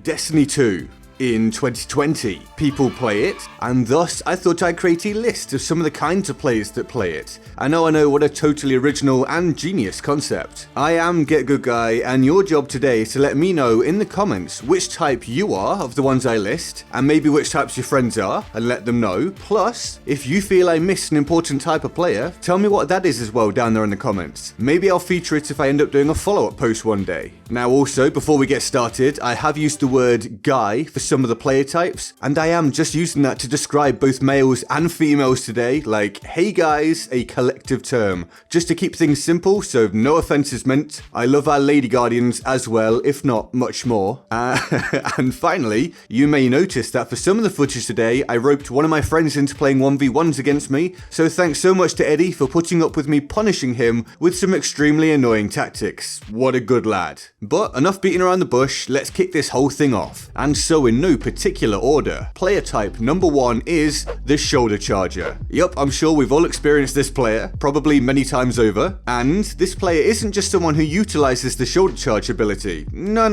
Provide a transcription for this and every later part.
Destiny 2. In 2020, people play it, and thus I thought I'd create a list of some of the kinds of players that play it. I know, what a totally original and genius concept. I am GetGoodGuy, and your job today is to let me know in the comments which type you are of the ones I list, and maybe which types your friends are, and let them know. Plus, if you feel I missed an important type of player, tell me what that is as well down there in the comments. Maybe I'll feature it if I end up doing a follow-up post one day. Now also, before we get started, I have used the word guy for some of the player types, and I am just using that to describe both males and females today, like, hey guys, a collective term, just to keep things simple, so no offenses meant. I love our lady guardians as well, if not much more. And finally, you may notice that for some of the footage today, I roped one of my friends into playing 1v1s against me, so thanks so much to Eddie for putting up with me punishing him with some extremely annoying tactics. What a good lad. But enough beating around the bush, let's kick this whole thing off. And so in no particular order, player type number 1 is the shoulder charger. Yup, I'm sure we've all experienced this player, probably many times over. And this player isn't just someone who utilizes the shoulder charge ability. No.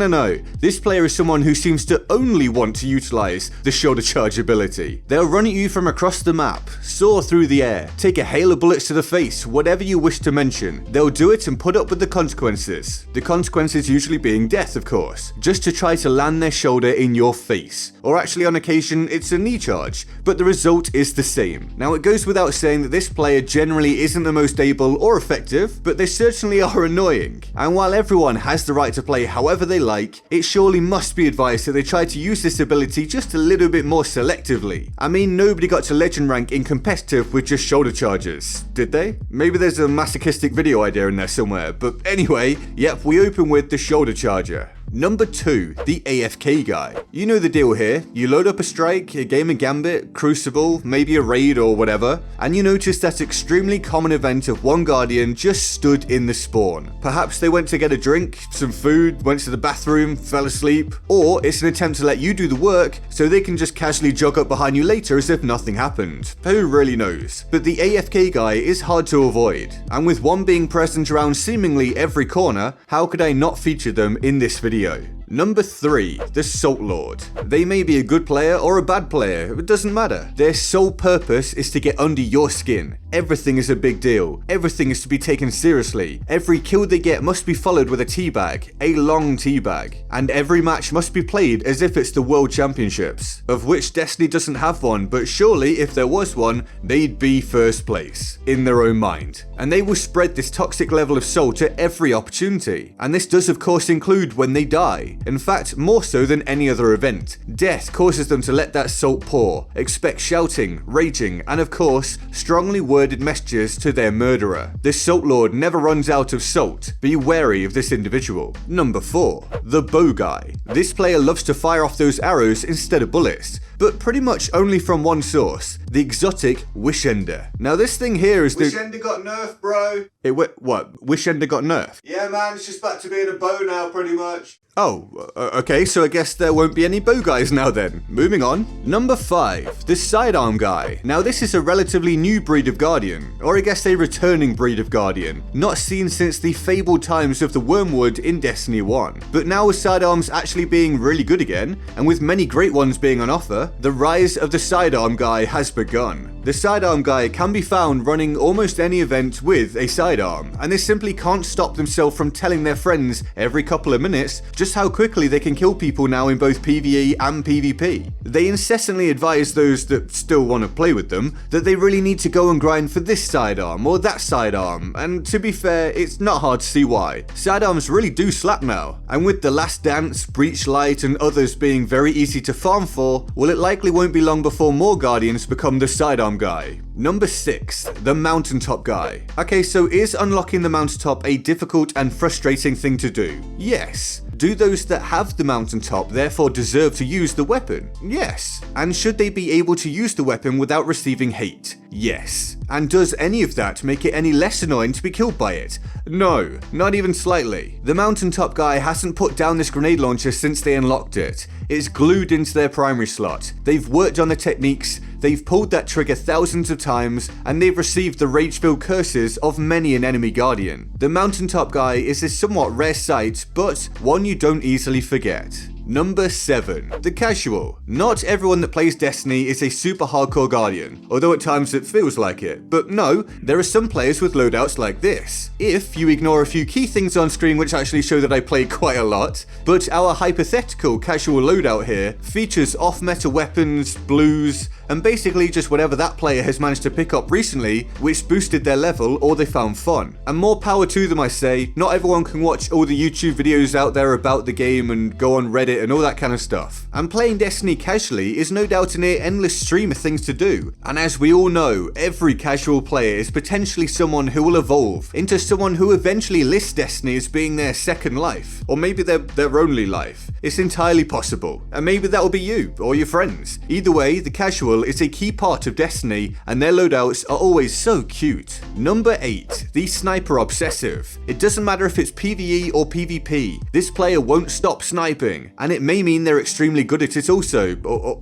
This player is someone who seems to only want to utilize the shoulder charge ability. They'll run at you from across the map, soar through the air, take a hail of bullets to the face, whatever you wish to mention. They'll do it and put up with the consequences. The consequences usually being death, of course, just to try to land their shoulder in your face. Or actually on occasion it's a knee charge, but the result is the same. Now it goes without saying that this player generally isn't the most able or effective, but they certainly are annoying. And while everyone has the right to play however they like, it surely must be advised that they try to use this ability just a little bit more selectively. I mean, nobody got to legend rank in competitive with just shoulder charges, did they? Maybe there's a masochistic video idea in there somewhere, but anyway, yep, we open with the shoulder charger. Number 2, the AFK Guy. You know the deal here. You load up a strike, a game of Gambit, Crucible, maybe a raid or whatever, and you notice that extremely common event of one guardian just stood in the spawn. Perhaps they went to get a drink, some food, went to the bathroom, fell asleep, or it's an attempt to let you do the work so they can just casually jog up behind you later as if nothing happened. Who really knows? But the AFK Guy is hard to avoid, and with one being present around seemingly every corner, how could I not feature them in this video? Number 3, the Salt Lord. They may be a good player or a bad player, it doesn't matter. Their sole purpose is to get under your skin. Everything is a big deal. Everything is to be taken seriously. Every kill they get must be followed with a teabag, a long teabag. And every match must be played as if it's the World Championships, of which Destiny doesn't have one, but surely if there was one, they'd be first place, in their own mind. And they will spread this toxic level of salt at every opportunity. And this does of course include when they die. In fact, more so than any other event. Death causes them to let that salt pour, expect shouting, raging, and of course, strongly worded messages to their murderer. This Salt Lord never runs out of salt. Be wary of this individual. Number 4, the Bow Guy. This player loves to fire off those arrows instead of bullets, but pretty much only from one source, the exotic Wishender. Now this thing here is the... Wishender got nerfed, bro. What? Wishender got nerfed? Yeah, man, it's just back to being a bow now, pretty much. Oh, okay, so I guess there won't be any bow guys now then. Moving on. Number 5, the Sidearm Guy. Now this is a relatively new breed of guardian, or I guess a returning breed of guardian, not seen since the fabled times of the Wormwood in Destiny 1. But now with sidearms actually being really good again, and with many great ones being on offer, the rise of the Sidearm Guy has begun. The Sidearm Guy can be found running almost any event with a sidearm, and they simply can't stop themselves from telling their friends every couple of minutes just how quickly they can kill people now in both PvE and PvP. They incessantly advise those that still want to play with them that they really need to go and grind for this sidearm or that sidearm, and to be fair, it's not hard to see why. Sidearms really do slap now, and with The Last Dance, Breach Light, and others being very easy to farm for, well, it likely won't be long before more guardians become the Sidearm Guy. Number 6, the Mountaintop Guy. Okay, so is unlocking the Mountaintop a difficult and frustrating thing to do? Yes. Do those that have the Mountaintop therefore deserve to use the weapon? Yes. And should they be able to use the weapon without receiving hate? Yes. And does any of that make it any less annoying to be killed by it? No, not even slightly. The Mountaintop Guy hasn't put down this grenade launcher since they unlocked it. It's glued into their primary slot. They've worked on the techniques, they've pulled that trigger thousands of times, and they've received the rage-filled curses of many an enemy guardian. The Mountaintop Guy is a somewhat rare sight, but one you don't easily forget. Number 7. The casual. Not everyone that plays Destiny is a super hardcore guardian, although at times it feels like it. But no, there are some players with loadouts like this. If you ignore a few key things on screen which actually show that I play quite a lot, but our hypothetical casual loadout here features off-meta weapons, blues, and basically just whatever that player has managed to pick up recently which boosted their level or they found fun. And more power to them, I say. Not everyone can watch all the YouTube videos out there about the game and go on Reddit and all that kind of stuff. And playing Destiny casually is no doubt a near endless stream of things to do. And as we all know, every casual player is potentially someone who will evolve into someone who eventually lists Destiny as being their second life, or maybe their only life. It's entirely possible, and maybe that will be you or your friends. Either way, the casual is a key part of Destiny, and their loadouts are always so cute. Number 8. The sniper obsessive. It doesn't matter if it's PvE or PvP, this player won't stop sniping, and it may mean they're extremely good at it also,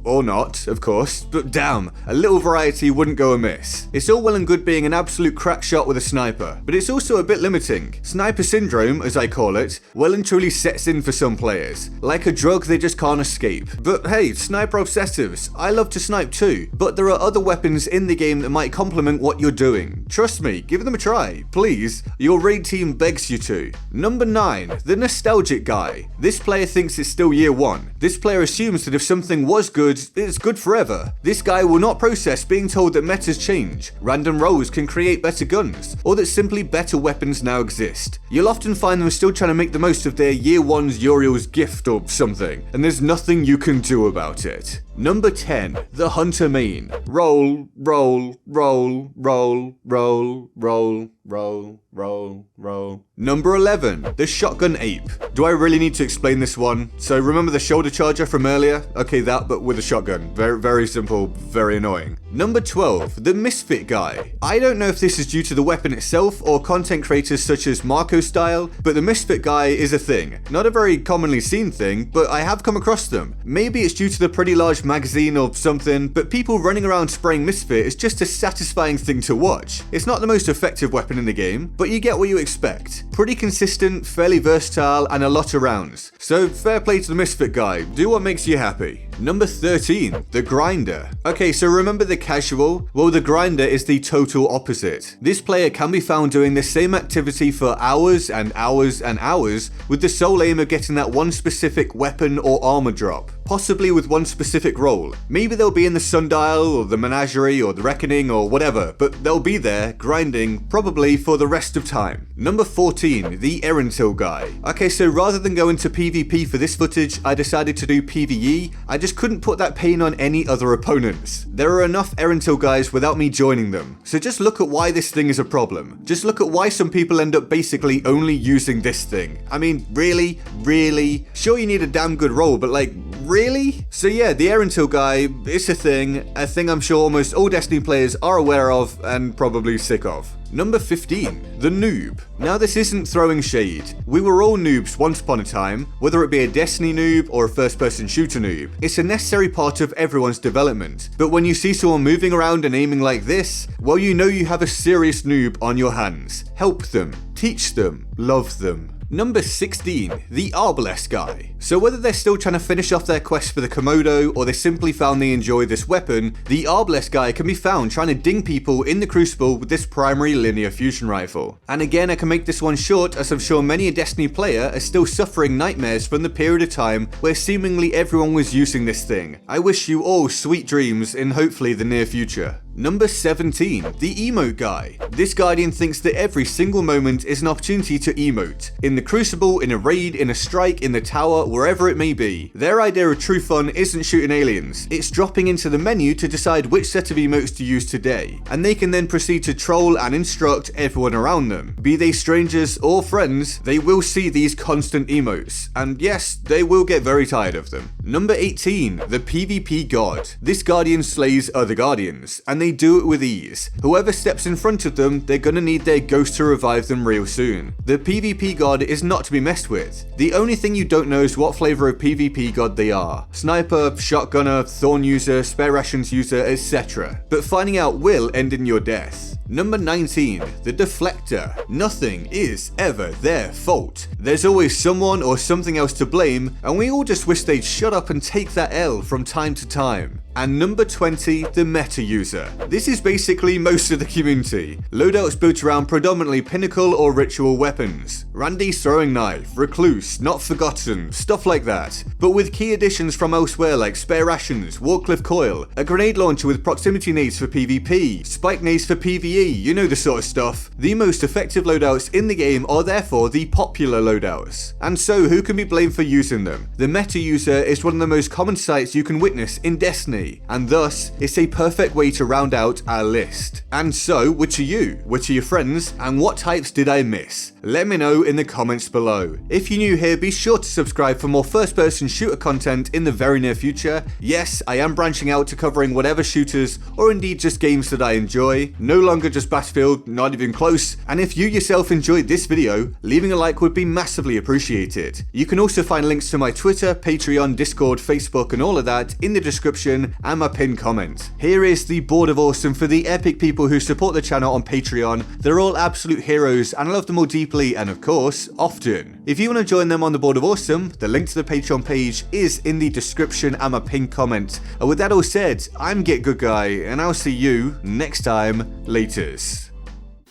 or not, of course, but damn, a little variety wouldn't go amiss. It's all well and good being an absolute crack shot with a sniper, but it's also a bit limiting. Sniper syndrome, as I call it, well and truly sets in for some players. Like a drug they just can't escape. But hey, sniper obsessives, I love to snipe too, but there are other weapons in the game that might complement what you're doing. Trust me, give them a try, please. Your raid team begs you to. Number 9. The nostalgic guy. This player thinks it's still year 1. This player assumes that if something was good, it's good forever. This guy will not process being told that metas change, random roles can create better guns, or that simply better weapons now exist. You'll often find them still trying to make the most of their year 1's Uriel's gift or something, and there's nothing you can do about it. Number 10. The hunter main. Roll, roll, roll, roll, roll, roll, roll, roll, roll. Number 11. The Shotgun Ape. Do I really need to explain this one? So remember the shoulder charger from earlier? Okay, that, but with a shotgun. Very, very simple, very annoying. Number 12. The Misfit Guy. I don't know if this is due to the weapon itself or content creators such as Marco Style, but the Misfit Guy is a thing. Not a very commonly seen thing, but I have come across them. Maybe it's due to the pretty large magazine or something, but people running around spraying Misfit is just a satisfying thing to watch. It's not the most effective weapon in the game, but you get what you expect. Pretty consistent, fairly versatile, and a lot of rounds. So fair play to the Misfit Guy, do what makes you happy. Number 13. The Grinder. Okay, so remember the casual? Well, the Grinder is the total opposite. This player can be found doing the same activity for hours and hours and hours with the sole aim of getting that one specific weapon or armor drop, possibly with one specific role. Maybe they'll be in the Sundial or the Menagerie or the Reckoning or whatever, but they'll be there grinding probably for the rest of time. Number 14. The Errand Guy. Okay, so rather than go into PvP for this footage, I decided to do PvE. I just couldn't put that pain on any other opponents. There are enough Errand guys without me joining them. So just look at why this thing is a problem. Just look at why some people end up basically only using this thing. I mean, really? Really? Sure, you need a damn good role, but like, really? So yeah, the Errand Guy, it's a thing I'm sure almost all Destiny players are aware of and probably sick of. Number 15. The Noob. Now this isn't throwing shade. We were all noobs once upon a time, whether it be a Destiny noob or a first-person shooter noob. It's a necessary part of everyone's development. But when you see someone moving around and aiming like this, well, you know you have a serious noob on your hands. Help them, teach them, love them. Number 16. The Arbalest Guy. So whether they're still trying to finish off their quest for the Komodo or they simply found they enjoy this weapon, the Arbalest Guy can be found trying to ding people in the Crucible with this primary linear fusion rifle. And again, I can make this one short as I'm sure many a Destiny player are still suffering nightmares from the period of time where seemingly everyone was using this thing. I wish you all sweet dreams in hopefully the near future. Number 17. The Emo Guy. This Guardian thinks that every single moment is an opportunity to emote. In the Crucible, in a raid, in a strike, in the tower, wherever it may be. Their idea of true fun isn't shooting aliens. It's dropping into the menu to decide which set of emotes to use today. And they can then proceed to troll and instruct everyone around them. Be they strangers or friends, they will see these constant emotes. And yes, they will get very tired of them. Number 18. The PvP God. This Guardian slays other Guardians, and they do it with ease. Whoever steps in front of them, they're gonna need their ghost to revive them real soon. The PvP God is not to be messed with. The only thing you don't know is what flavor of PvP God they are. Sniper, shotgunner, thorn user, spare rations user, etc. But finding out will end in your death. Number 19, the Deflector. Nothing is ever their fault. There's always someone or something else to blame, and we all just wish they'd shut up and take that L from time to time. And number 20, the meta user. This is basically most of the community. Loadouts built around predominantly pinnacle or ritual weapons. Randy's throwing knife, recluse, not forgotten, stuff like that. But with key additions from elsewhere like spare rations, Warcliffe coil, a grenade launcher with proximity nades for PvP, spike nades for PvE, you know the sort of stuff. The most effective loadouts in the game are therefore the popular loadouts. And so who can be blamed for using them? The meta user is one of the most common sights you can witness in Destiny, and thus it's a perfect way to round out our list. And so, which are you? Which are your friends? And what types did I miss? Let me know in the comments below. If you're new here, be sure to subscribe for more first-person shooter content in the very near future. Yes, I am branching out to covering whatever shooters or indeed just games that I enjoy. No longer just Battlefield, not even close. And if you yourself enjoyed this video, leaving a like would be massively appreciated. You can also find links to my Twitter, Patreon, Discord, Facebook and all of that in the description and my pinned comment. Here is the board of awesome for the epic people who support the channel on Patreon. They're all absolute heroes and I love them all deeply and of course, often. If you want to join them on the board of awesome, the link to the Patreon page is in the description and my pinned comment. And with that all said, I'm GetGoodGuy and I'll see you next time. Laters.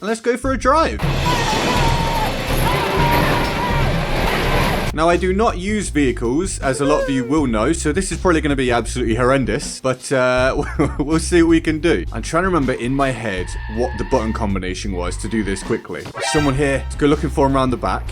Let's go for a drive. Now I do not use vehicles, as a lot of you will know, so this is probably going to be absolutely horrendous, but we'll see what we can do. I'm trying to remember in my head what the button combination was to do this quickly. Someone here, let's go looking for him around the back.